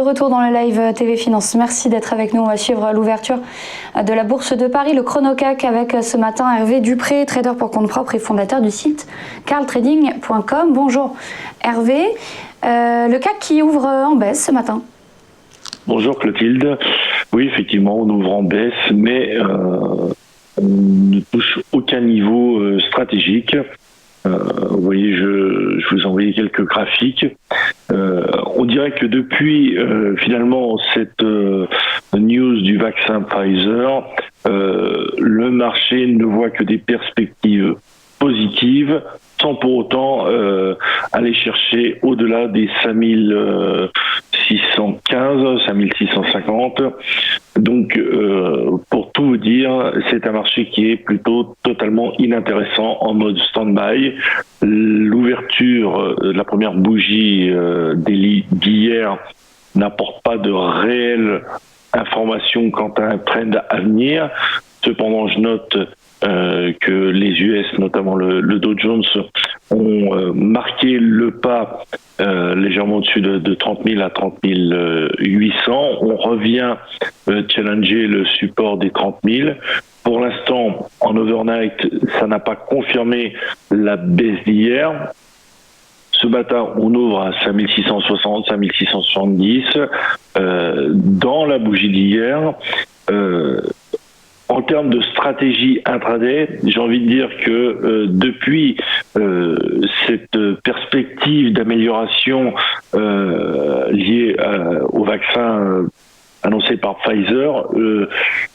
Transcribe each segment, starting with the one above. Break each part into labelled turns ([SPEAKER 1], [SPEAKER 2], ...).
[SPEAKER 1] De retour dans le live TV Finance. Merci d'être avec nous. On va suivre l'ouverture de la Bourse de Paris, le Chronocac, avec ce matin Hervé Dupré, trader pour compte propre et fondateur du site carltrading.com. Bonjour Hervé. Le CAC qui ouvre en baisse ce matin.
[SPEAKER 2] Bonjour Clotilde. Oui, effectivement, on ouvre en baisse, mais on ne touche aucun niveau stratégique. Vous voyez, je vous ai envoyé quelques graphiques. On dirait que depuis finalement cette news du vaccin Pfizer, le marché ne voit que des perspectives positives, sans pour autant aller chercher au-delà des 5615, 5650. Donc, pour tout vous dire, c'est un marché qui est plutôt totalement inintéressant, en mode stand-by. L'ouverture de la première bougie d'hier n'apporte pas de réelle information quant à un trend à venir. Cependant, je note que les US, notamment le Dow Jones, ont marqué le pas légèrement au-dessus de 30 000 à 30 800. On revient challenger le support des 30 000. Pour l'instant, en overnight, ça n'a pas confirmé la baisse d'hier. Ce matin, on ouvre à 5660, 5670. Dans la bougie d'hier, en termes de stratégie intraday, j'ai envie de dire que depuis cette perspective d'amélioration liée au vaccin annoncé par Pfizer,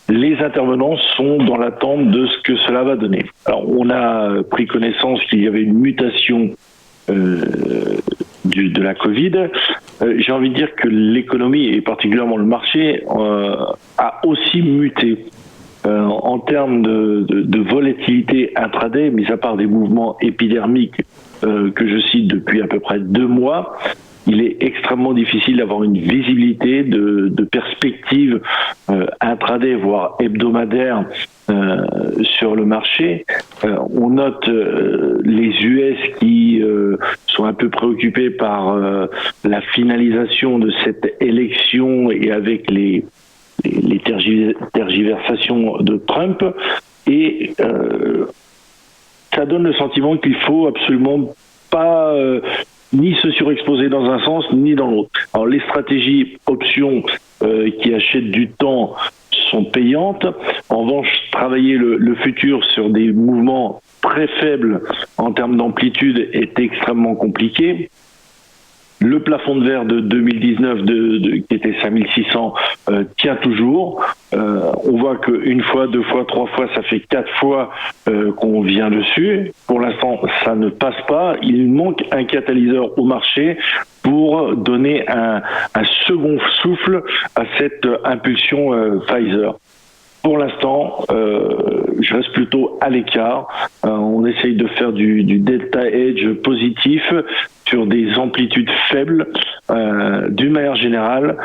[SPEAKER 2] les intervenants sont dans l'attente de ce que cela va donner. Alors, on a pris connaissance qu'il y avait une mutation de la Covid. J'ai envie de dire que l'économie, et particulièrement le marché, a aussi muté. En termes de volatilité intraday, mis à part des mouvements épidermiques que je cite depuis à peu près 2 mois, il est extrêmement difficile d'avoir une visibilité de perspective intraday, voire hebdomadaire sur le marché. On note les US qui sont un peu préoccupés par la finalisation de cette élection et avec les tergiversations de Trump, et ça donne le sentiment qu'il faut absolument pas ni se surexposer dans un sens ni dans l'autre. Alors les stratégies options qui achètent du temps sont payantes. En revanche, travailler le futur sur des mouvements très faibles en termes d'amplitude est extrêmement compliqué. Le plafond de verre de 2019 qui était 5600 tient toujours. On voit qu'une fois, 2 fois, 3 fois, ça fait 4 fois qu'on vient dessus. Pour l'instant, ça ne passe pas. Il manque un catalyseur au marché pour donner un second souffle à cette impulsion Pfizer. Pour l'instant, je reste plutôt à l'écart. On essaye de faire du delta edge positif sur des amplitudes faibles. D'une manière générale,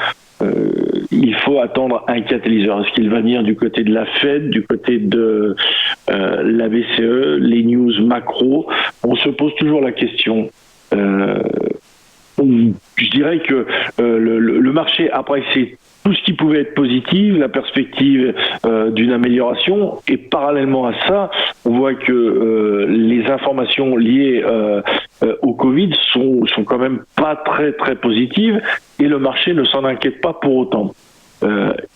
[SPEAKER 2] il faut attendre un catalyseur. Est-ce qu'il va venir du côté de la Fed, du côté de la BCE, les news macro? On se pose toujours la question. Je dirais que le marché a apprécié tout ce qui pouvait être positif, la perspective d'une amélioration, et parallèlement à ça, on voit que les informations liées au Covid sont quand même pas très très positives, et le marché ne s'en inquiète pas pour autant.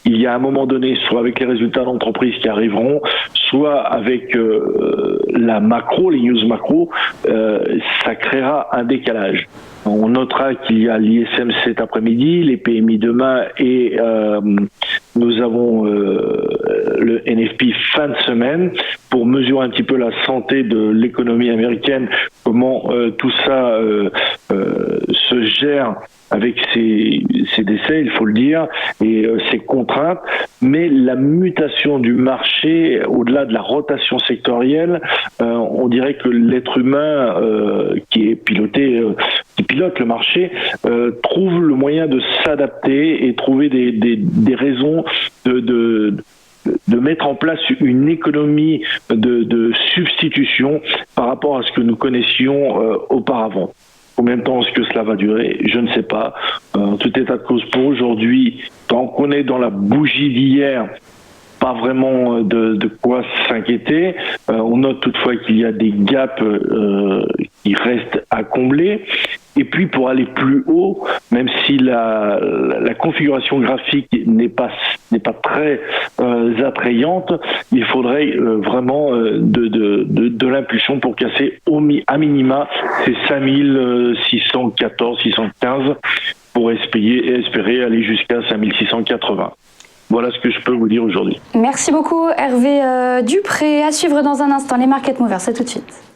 [SPEAKER 2] Il y a un moment donné, soit avec les résultats d'entreprise qui arriveront, soit avec la macro, les news macro, ça créera un décalage. On notera qu'il y a l'ISM cet après-midi, les PMI demain, et nous avons le NFP fin de semaine pour mesurer un petit peu la santé de l'économie américaine, comment tout ça se gère avec ces décès, il faut le dire, et ces contraintes. Mais la mutation du marché, au-delà de la rotation sectorielle, on dirait que l'être humain qui pilote le marché trouve le moyen de s'adapter et trouver des raisons de mettre en place une économie de substitution par rapport à ce que nous connaissions auparavant. Combien de temps est-ce que cela va durer? Je ne sais pas. En tout état de cause, pour aujourd'hui, tant qu'on est dans la bougie d'hier, pas vraiment de quoi s'inquiéter. On note toutefois qu'il y a des gaps qui restent à combler. Et puis pour aller plus haut, même si la configuration graphique n'est pas très attrayante, il faudrait vraiment de l'impulsion pour casser à minima ces 5614, 615 pour espérer aller jusqu'à 5680. Voilà ce que je peux vous dire aujourd'hui.
[SPEAKER 1] Merci beaucoup Hervé Dupré. À suivre dans un instant les Market Movers, c'est tout de suite.